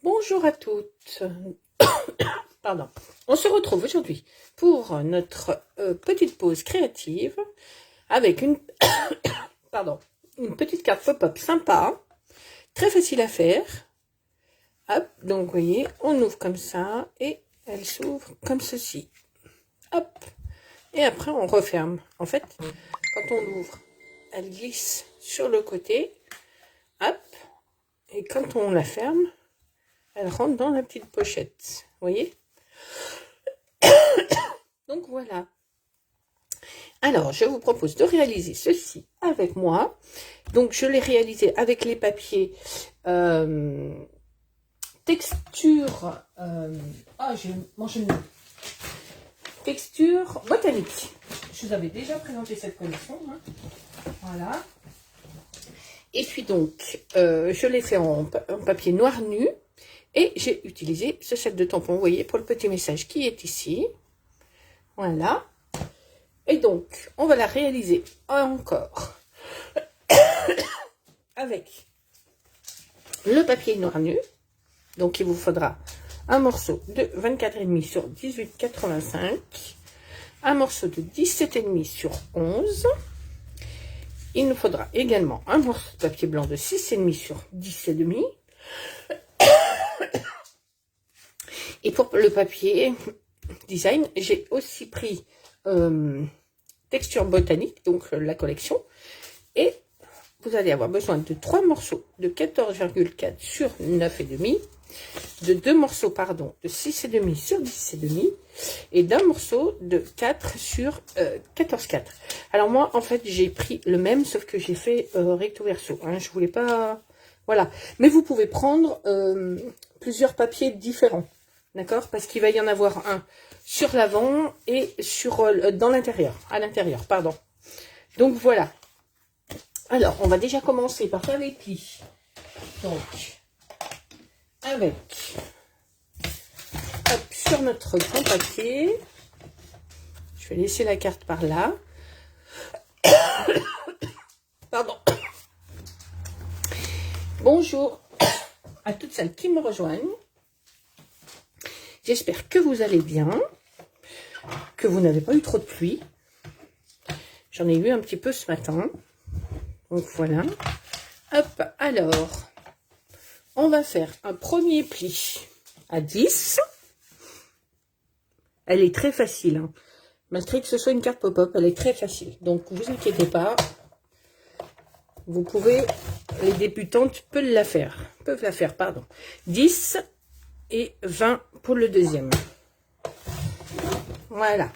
Bonjour à toutes. Pardon. On se retrouve aujourd'hui pour notre petite pause créative avec une petite carte pop-up sympa, très facile à faire. Hop, donc vous voyez, on ouvre comme ça et elle s'ouvre comme ceci. Hop, et après on referme. En fait, quand on l'ouvre, elle glisse sur le côté. Hop, et quand on la ferme, elle rentre dans la petite pochette. Vous voyez? Donc voilà. Alors, je vous propose de réaliser ceci avec moi. Donc, je l'ai réalisé avec les papiers texture... j'ai mangé le nez. Texture botanique. Je vous avais déjà présenté cette collection. Hein. Voilà. Et puis donc, je l'ai fait en papier noir nu. Et j'ai utilisé ce set de tampons, vous voyez, pour le petit message qui est ici. Voilà. Et donc, on va la réaliser encore avec le papier noir nu. Donc, il vous faudra un morceau de 24,5 sur 18,85. Un morceau de 17,5 sur 11. Il nous faudra également un morceau de papier blanc de 6,5 sur 10,5. Et pour le papier design, j'ai aussi pris texture botanique, donc la collection. Et vous allez avoir besoin de 3 morceaux de 14,4 sur 9,5, de 2 morceaux, pardon, de 6,5 sur 10,5, et d'un morceau de 4 sur 14,4. Alors moi, en fait, j'ai pris le même, sauf que j'ai fait recto verso. Hein, je voulais pas... Voilà. Mais vous pouvez prendre plusieurs papiers différents. D'accord? Parce qu'il va y en avoir un sur l'avant et sur dans l'intérieur. À l'intérieur, pardon. Donc voilà. Alors, on va déjà commencer par faire les plis. Donc, avec hop, sur notre grand papier, je vais laisser la carte par là. Pardon. Bonjour à toutes celles qui me rejoignent. J'espère que vous allez bien, que vous n'avez pas eu trop de pluie. J'en ai eu un petit peu ce matin. Donc voilà. Hop, alors, on va faire un premier pli à 10. Elle est très facile. Hein. Malgré que ce soit une carte pop-up, elle est très facile. Donc, vous inquiétez pas. Vous pouvez, les débutantes peuvent la faire. Pardon. 10 et 20 pour le deuxième. Voilà.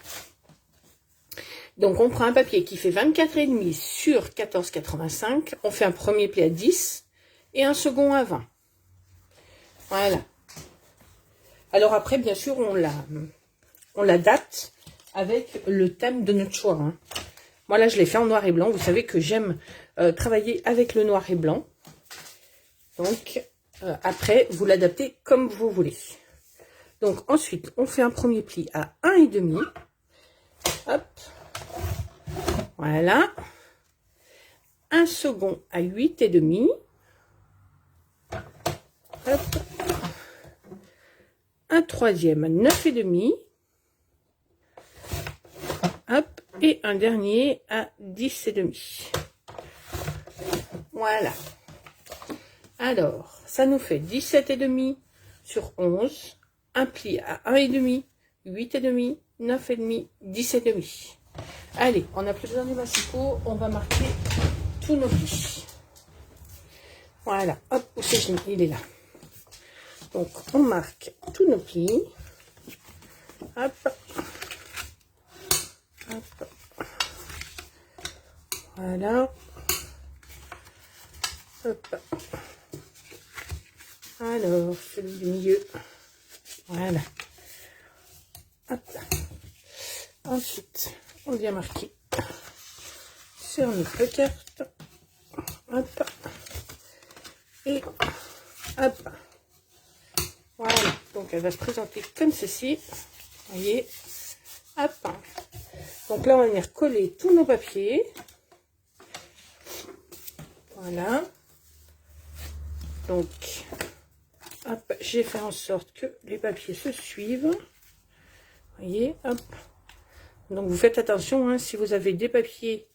Donc, on prend un papier qui fait 24,5 sur 14,85. On fait un premier pli à 10 et un second à 20. Voilà. Alors après, bien sûr, on la date avec le thème de notre choix. Hein. Moi, là, je l'ai fait en noir et blanc. Vous savez que j'aime travailler avec le noir et blanc. Donc, après, vous l'adaptez comme vous voulez. Donc, ensuite, on fait un premier pli à 1,5. Hop. Voilà. Un second à 8,5. Hop. Un troisième à 9,5. Hop. Et un dernier à 10,5. Voilà. Alors, ça nous fait 17,5 sur 11. Un pli à 1,5, 8,5, 9,5, 10,5. Allez, on n'a plus besoin des massicots, on va marquer tous nos plis. Voilà, hop, où c'est, il est là. Donc, on marque tous nos plis. Hop. Hop. Voilà. Hop. Alors, celui du milieu. Voilà. Hop. Ensuite, on vient marquer sur notre carte. Hop. Et hop. Voilà. Donc, elle va se présenter comme ceci. Vous voyez. Hop. Donc là, on va venir coller tous nos papiers. Voilà. Donc, Hop, j'ai fait en sorte que les papiers se suivent. Voyez, hop. Donc vous faites attention, hein, si vous avez des papiers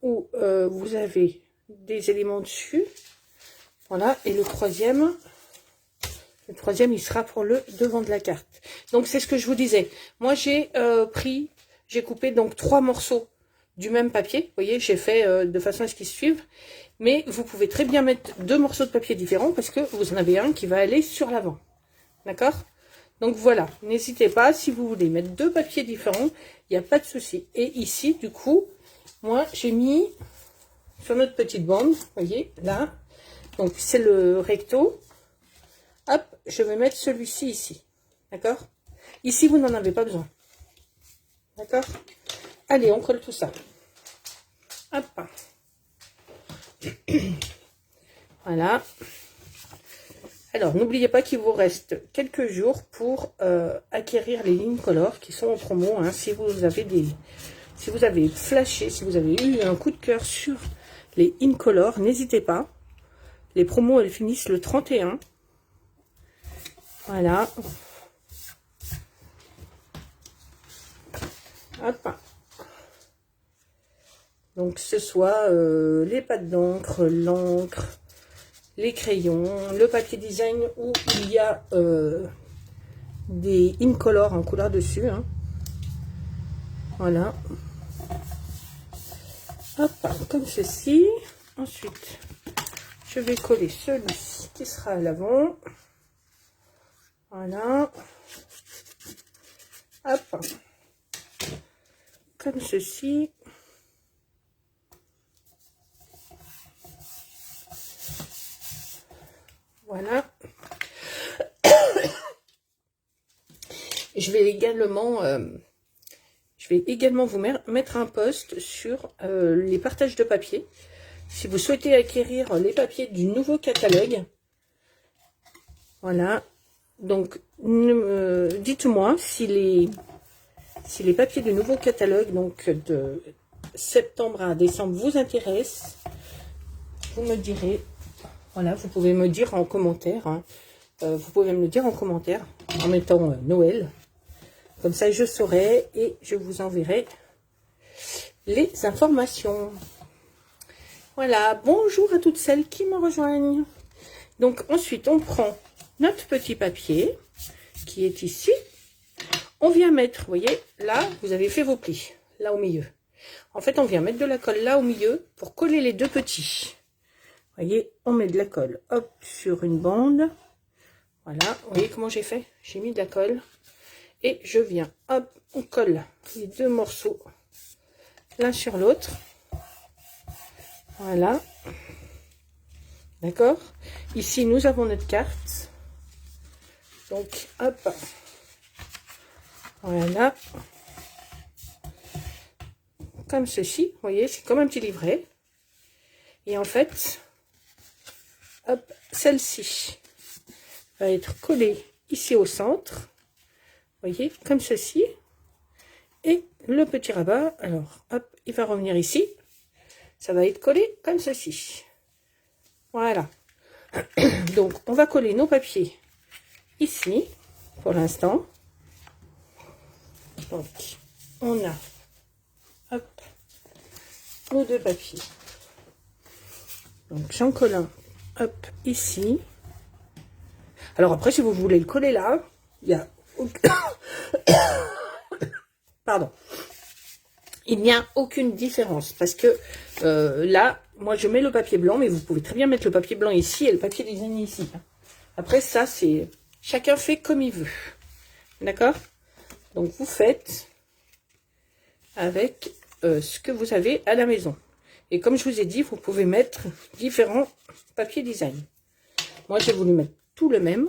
où vous avez des éléments dessus. Voilà, et le troisième, il sera pour le devant de la carte. Donc c'est ce que je vous disais. Moi j'ai coupé donc 3 morceaux du même papier. Vous voyez, j'ai fait de façon à ce qu'ils suivent. Mais vous pouvez très bien mettre 2 morceaux de papier différents parce que vous en avez un qui va aller sur l'avant. D'accord? Donc voilà, n'hésitez pas, si vous voulez mettre 2 papiers différents, il n'y a pas de souci. Et ici, du coup, moi j'ai mis sur notre petite bande, vous voyez, là, donc c'est le recto. Hop, je vais mettre celui-ci ici. D'accord? Ici, vous n'en avez pas besoin. D'accord? Allez, on colle tout ça. Hop. Voilà. Alors, n'oubliez pas qu'il vous reste quelques jours pour acquérir les lignes color qui sont en promo. Hein, si vous avez flashé, si vous avez eu un coup de cœur sur les Incolor, n'hésitez pas. Les promos, elles finissent le 31. Voilà. Hop. Donc, ce soit les pâtes d'encre, l'encre, les crayons, le papier design où il y a des Incolor en couleur dessus. Hein. Voilà. Hop, comme ceci. Ensuite, je vais coller celui-ci qui sera à l'avant. Voilà. Hop. Comme ceci. Voilà. Je vais également vous mettre un post sur les partages de papier. Si vous souhaitez acquérir les papiers du nouveau catalogue. Voilà. Donc, dites-moi si les papiers du nouveau catalogue, donc de septembre à décembre, vous intéressent. Vous me direz. Voilà, vous pouvez me dire en commentaire. Hein. Vous pouvez me le dire en commentaire en mettant Noël. Comme ça, je saurai et je vous enverrai les informations. Voilà, bonjour à toutes celles qui me rejoignent. Donc, ensuite, on prend notre petit papier qui est ici. On vient mettre, vous voyez, là, vous avez fait vos plis, là au milieu. En fait, on vient mettre de la colle là au milieu pour coller les 2 petits. Vous voyez, on met de la colle, hop, sur une bande. Voilà, vous voyez comment j'ai fait? J'ai mis de la colle. Et je viens, hop, on colle les 2 morceaux l'un sur l'autre. Voilà. D'accord? Ici, nous avons notre carte. Donc, hop. Voilà. Comme ceci. Vous voyez, c'est comme un petit livret. Et en fait, hop, celle-ci va être collée ici au centre. Vous voyez, comme ceci. Et le petit rabat, alors, hop, il va revenir ici. Ça va être collé comme ceci. Voilà. Donc, on va coller nos papiers ici, pour l'instant. Donc, on a, hop, nos 2 papiers. Donc, j'en colle un, hop, ici. Alors après, si vous voulez le coller là, il y a... Pardon. Il n'y a aucune différence parce que là, moi je mets le papier blanc, mais vous pouvez très bien mettre le papier blanc ici et le papier design ici. Après ça, c'est chacun fait comme il veut. D'accord? Donc vous faites avec ce que vous avez à la maison. Et comme je vous ai dit, vous pouvez mettre différents papiers design. Moi j'ai voulu mettre tout le même.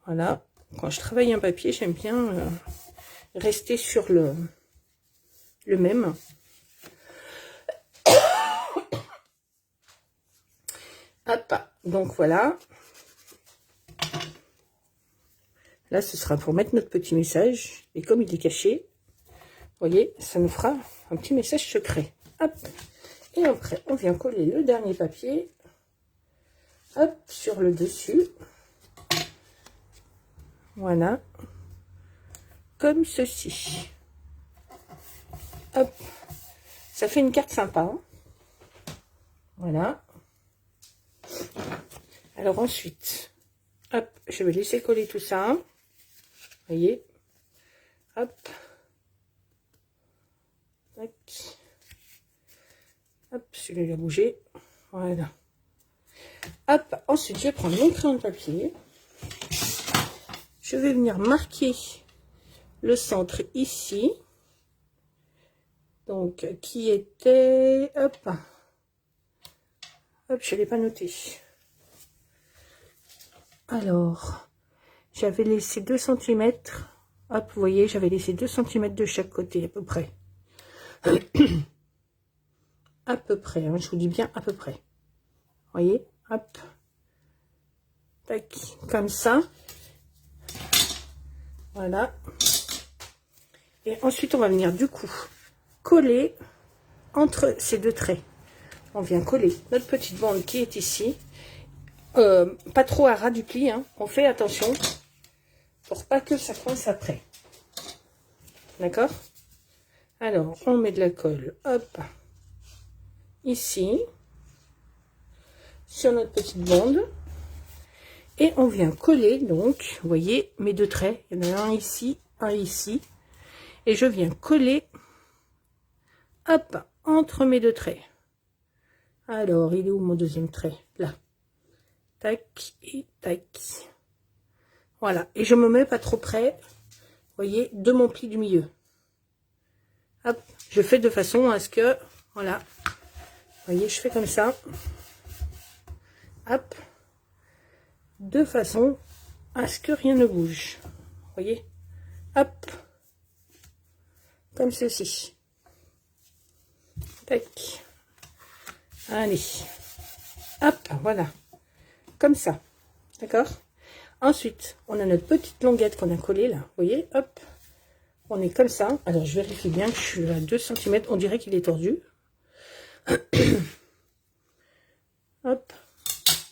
Voilà. Quand je travaille un papier, j'aime bien rester sur le même. Hop, donc voilà. Là, ce sera pour mettre notre petit message. Et comme il est caché, vous voyez, ça nous fera un petit message secret. Hop. Et après, on vient coller le dernier papier. hop, sur le dessus. Voilà. Comme ceci. Hop. Ça fait une carte sympa. Hein. Voilà. Alors ensuite, hop, je vais laisser coller tout ça. Vous voyez. Hop. Tac. Hop, celui-là a bougé. Voilà. Hop, ensuite je vais prendre mon crayon de papier. Je vais venir marquer le centre ici. Donc, qui était... Hop. Hop, je ne l'ai pas noté. Alors, j'avais laissé 2 cm. Hop, vous voyez, j'avais laissé 2 cm de chaque côté, à peu près. À peu près, hein, je vous dis bien à peu près. Vous voyez, hop. Tac, comme ça. Voilà. Et ensuite, on va venir du coup coller entre ces deux traits. On vient coller notre petite bande qui est ici. Pas trop à ras du pli, hein. On fait attention pour pas que ça coince après. D'accord? Alors, on met de la colle, hop, ici, sur notre petite bande. Et on vient coller, donc, vous voyez, mes deux traits. Il y en a un ici, un ici. Et je viens coller, hop, entre mes deux traits. Alors, il est où mon deuxième trait? Là. Tac et tac. Voilà. Et je me mets pas trop près, vous voyez, de mon pli du milieu. Hop, je fais de façon à ce que, voilà. Vous voyez, je fais comme ça. Hop. De façon à ce que rien ne bouge. Vous voyez? Hop. Comme ceci. Tac. Allez. Hop, voilà. Comme ça. D'accord? Ensuite, on a notre petite languette qu'on a collée là. Vous voyez? Hop. On est comme ça. Alors, je vérifie bien que je suis à 2 cm. On dirait qu'il est tordu. Hop.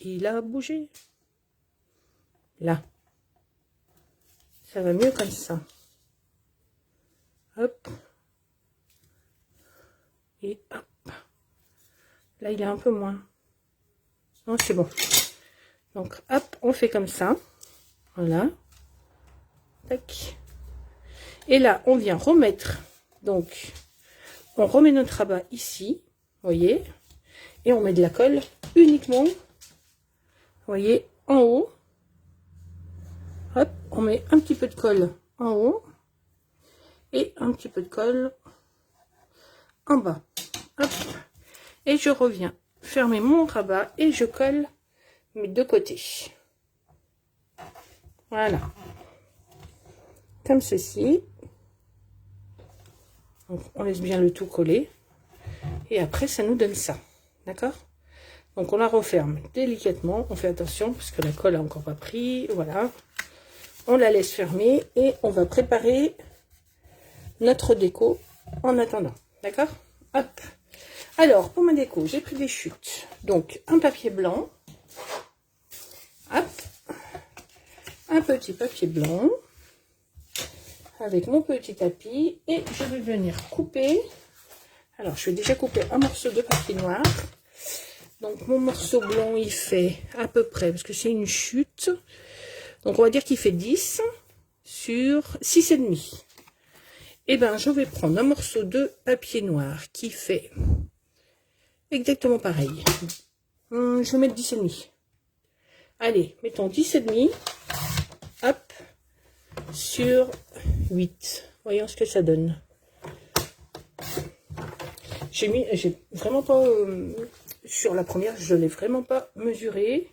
Il a bougé. Là. Ça va mieux comme ça. Hop. Et hop. Là, il est un peu moins. Non, c'est bon. Donc, hop, on fait comme ça. Voilà. Tac. Et là, on vient remettre. Donc, on remet notre rabat ici. Vous voyez. Et on met de la colle uniquement. Vous voyez, en haut. Hop, on met un petit peu de colle en haut. Et un petit peu de colle en bas. Hop. Et je reviens fermer mon rabat et je colle mes deux côtés. Voilà. Comme ceci. Donc, on laisse bien le tout coller. Et après, ça nous donne ça. D'accord? Donc, on la referme délicatement. On fait attention parce que la colle a encore pas pris. Voilà. On la laisse fermer et on va préparer notre déco en attendant. D'accord? Hop. Alors, pour ma déco, j'ai pris des chutes. Donc, un papier blanc. Hop. Un petit papier blanc. Avec mon petit tapis. Et je vais venir couper. Alors, je vais déjà couper un morceau de papier noir. Donc, mon morceau blanc, il fait à peu près, parce que c'est une chute. Donc, on va dire qu'il fait 10 sur 6,5. Et ben, je vais prendre un morceau de papier noir qui fait exactement pareil. Je vais mettre 10,5. Allez, mettons 10,5. Hop. Sur 8. Voyons ce que ça donne. J'ai vraiment pas... sur la première, je l'ai vraiment pas mesuré.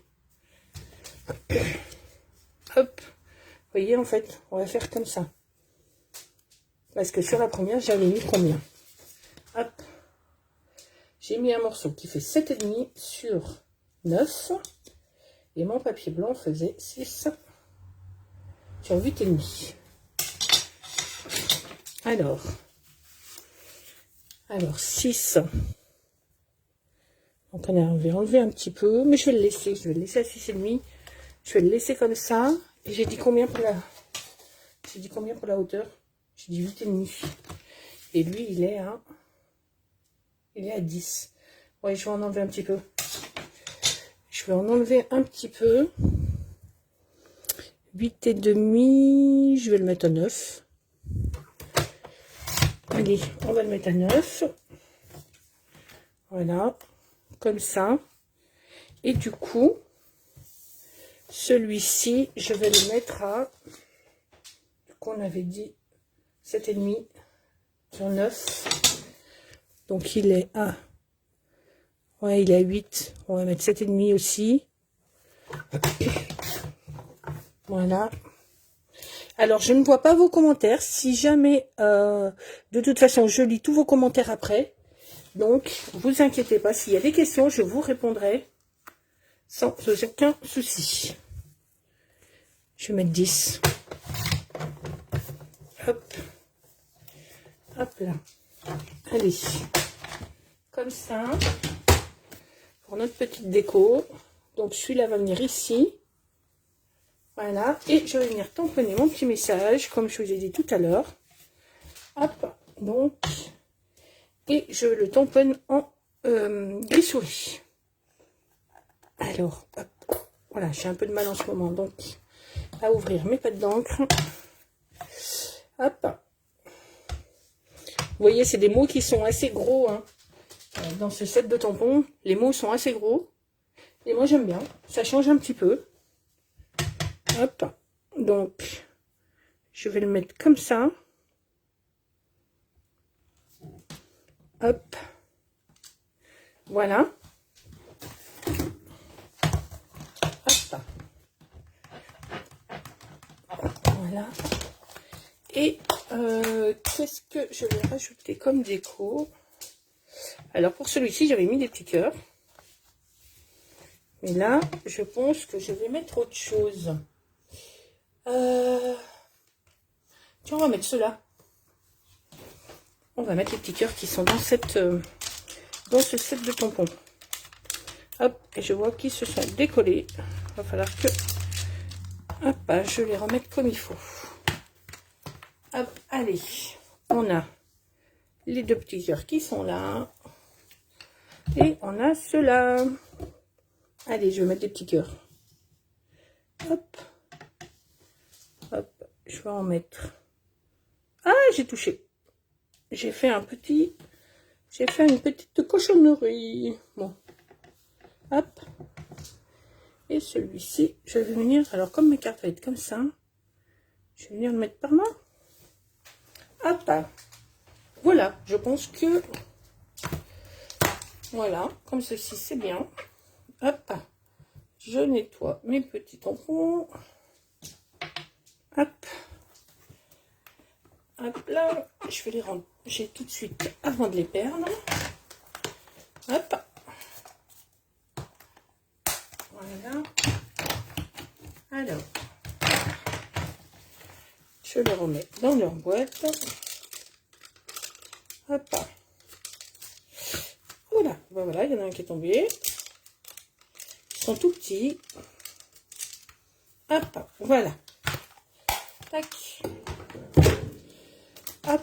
Hop. Vous voyez, en fait, on va faire comme ça. Parce que sur la première, j'avais mis combien? Hop. J'ai mis un morceau qui fait 7,5 sur 9. Et mon papier blanc faisait 6 sur 8,5. Alors 6. Donc on va enlever un petit peu, mais je vais le laisser à 6,5. Je vais le laisser comme ça. Et j'ai dit combien pour la... hauteur? J'ai dit 8,5. Et lui, il est à 10. Ouais, je vais en enlever un petit peu. Je vais en enlever un petit peu. 8,5, je vais le mettre à 9. Allez, on va le mettre à 9. Voilà, comme ça. Et du coup, celui-ci, je vais le mettre à... qu'on avait dit 7,5 sur 9. Donc il est à... ouais, il est à 8. On va mettre 7,5 aussi. Voilà. Alors, je ne vois pas vos commentaires. Si jamais, de toute façon, je lis tous vos commentaires après. Donc, vous inquiétez pas. S'il y a des questions, je vous répondrai sans aucun souci. Je vais mettre 10. Hop. Hop là. Allez. Comme ça. Pour notre petite déco. Donc, celui-là va venir ici. Voilà, et je vais venir tamponner mon petit message, comme je vous ai dit tout à l'heure. Hop, donc, et je le tamponne en gris souris. Alors, hop, voilà, j'ai un peu de mal en ce moment, donc, à ouvrir mes pattes d'encre. Hop. Vous voyez, c'est des mots qui sont assez gros, hein. Dans ce set de tampons, les mots sont assez gros. Et moi, j'aime bien, ça change un petit peu. Hop, donc je vais le mettre comme ça. Hop, voilà. Hop, voilà. Et qu'est-ce que je vais rajouter comme déco? Alors pour celui-ci, j'avais mis des petits cœurs. Mais là, je pense que je vais mettre autre chose. Tiens, on va mettre ceux-là. On va mettre les petits cœurs qui sont dans cette dans ce set de tampons. Hop, et je vois qu'ils se sont décollés. Il va falloir que hop, je les remette comme il faut. Hop, allez. On a les deux petits cœurs qui sont là. Et on a ceux-là. Allez, je vais mettre des petits cœurs. Hop. Hop, je vais en mettre. Ah, j'ai touché. J'ai fait une petite cochonnerie. Bon. Hop. Et celui-ci, je vais venir, alors comme mes cartes vont être comme ça, je vais venir le mettre par là. Hop. Voilà, je pense que, voilà, comme ceci, c'est bien. Hop. Je nettoie mes petits tampons. Hop. Hop là, je vais les ranger tout de suite avant de les perdre. Hop. Voilà. Alors, je les remets dans leur boîte. Hop. Voilà, ben voilà, il y en a un qui est tombé. Ils sont tout petits. Hop, voilà. Tac. Hop.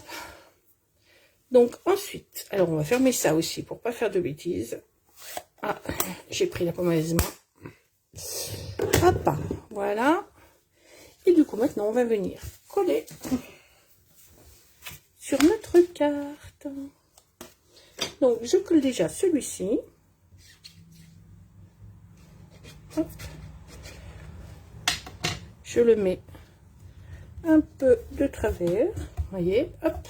Donc ensuite, alors on va fermer ça aussi pour pas faire de bêtises. Ah, j'ai pris la mauvaise main. Hop, voilà. Et du coup maintenant on va venir coller sur notre carte. Donc je colle déjà celui-ci. Je le mets un peu de travers, voyez, hop,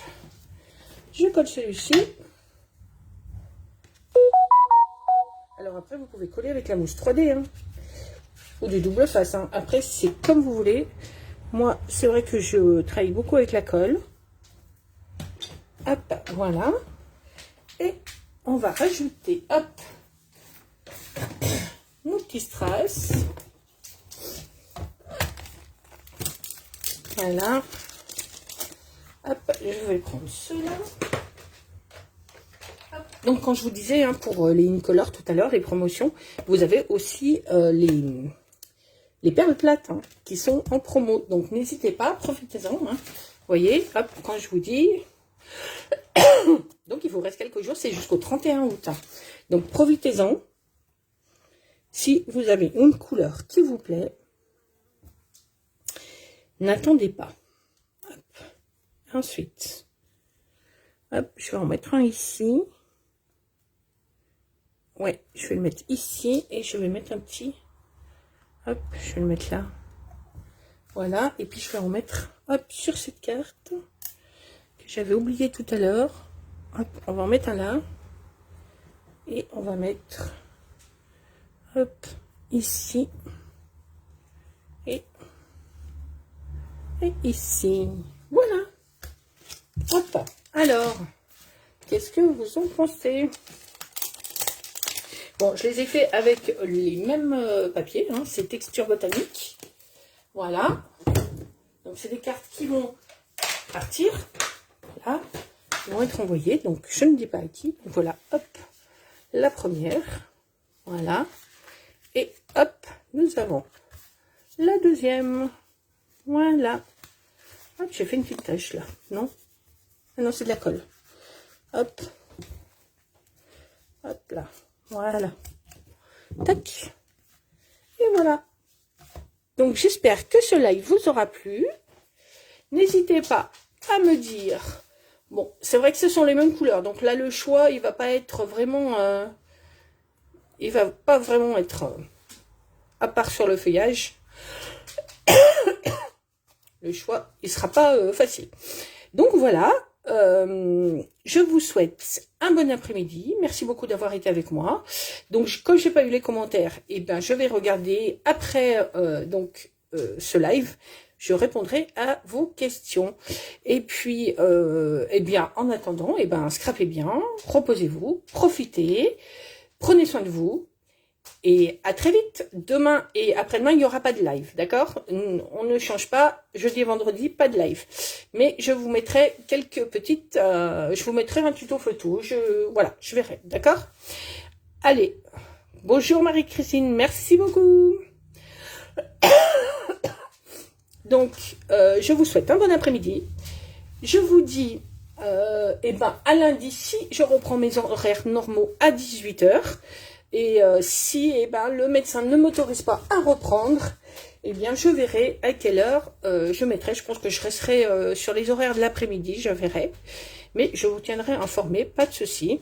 je colle celui-ci. Alors après vous pouvez coller avec la mousse 3D, hein, ou du double face, hein. Après c'est comme vous voulez. Moi c'est vrai que je travaille beaucoup avec la colle. Hop, voilà. Et on va rajouter, hop, nos petits strass. Voilà. Hop, je vais prendre ceux-là. Donc, quand je vous disais, hein, pour les Incolor tout à l'heure, les promotions, vous avez aussi les perles plates hein, qui sont en promo. Donc, n'hésitez pas, profitez-en. Hein. Vous voyez, hop, quand je vous dis... Donc, il vous reste quelques jours, c'est jusqu'au 31 août. Hein. Donc, profitez-en. Si vous avez une couleur qui vous plaît, n'attendez pas. Hop. Ensuite, hop, je vais en mettre un ici. Ouais, je vais le mettre ici et je vais mettre un petit... Hop, je vais le mettre là. Voilà, et puis je vais en mettre, hop, sur cette carte que j'avais oublié tout à l'heure. Hop, on va en mettre un là. Et on va mettre, hop, ici. Et ici. Voilà. Hop, alors, qu'est-ce que vous en pensez? Bon, je les ai fait avec les mêmes papiers, hein, c'est texture botanique. Voilà. Donc, c'est des cartes qui vont partir. Voilà. Qui vont être envoyées. Donc, je ne dis pas à qui. Donc, voilà, hop, la première. Voilà. Et hop, nous avons la deuxième. Voilà. Hop, j'ai fait une petite tache là. Non? Ah non, c'est de la colle. Hop. Hop là. Voilà. Tac. Et voilà. Donc, j'espère que ce live vous aura plu. N'hésitez pas à me dire... Bon, c'est vrai que ce sont les mêmes couleurs. Donc là, le choix, il va pas être vraiment... il va pas vraiment être... à part sur le feuillage. Le choix, il sera pas facile. Donc, voilà. Je vous souhaite un bon après-midi. Merci beaucoup d'avoir été avec moi. Donc, comme j'ai pas eu les commentaires, eh ben, je vais regarder après ce live. Je répondrai à vos questions. Et puis, eh bien, en attendant, eh ben, scrapez bien, reposez-vous, profitez, prenez soin de vous. Et à très vite. Demain et après-demain, il n'y aura pas de live, d'accord? On ne change pas. Jeudi et vendredi, pas de live. Mais je vous mettrai quelques petites... je vous mettrai un tuto photo. Voilà, je verrai, d'accord? Allez. Bonjour Marie-Christine, merci beaucoup. Donc, je vous souhaite un bon après-midi. Je vous dis... eh ben, à lundi, si je reprends mes horaires normaux à 18 h. Et si eh ben, le médecin ne m'autorise pas à reprendre, eh bien, je verrai à quelle heure je mettrai. Je pense que je resterai sur les horaires de l'après-midi, je verrai. Mais je vous tiendrai informé, pas de souci.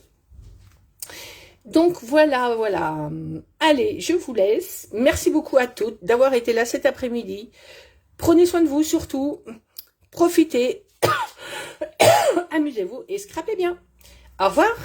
Donc, voilà, voilà. Allez, je vous laisse. Merci beaucoup à toutes d'avoir été là cet après-midi. Prenez soin de vous, surtout. Profitez. Amusez-vous et scrapez bien. Au revoir.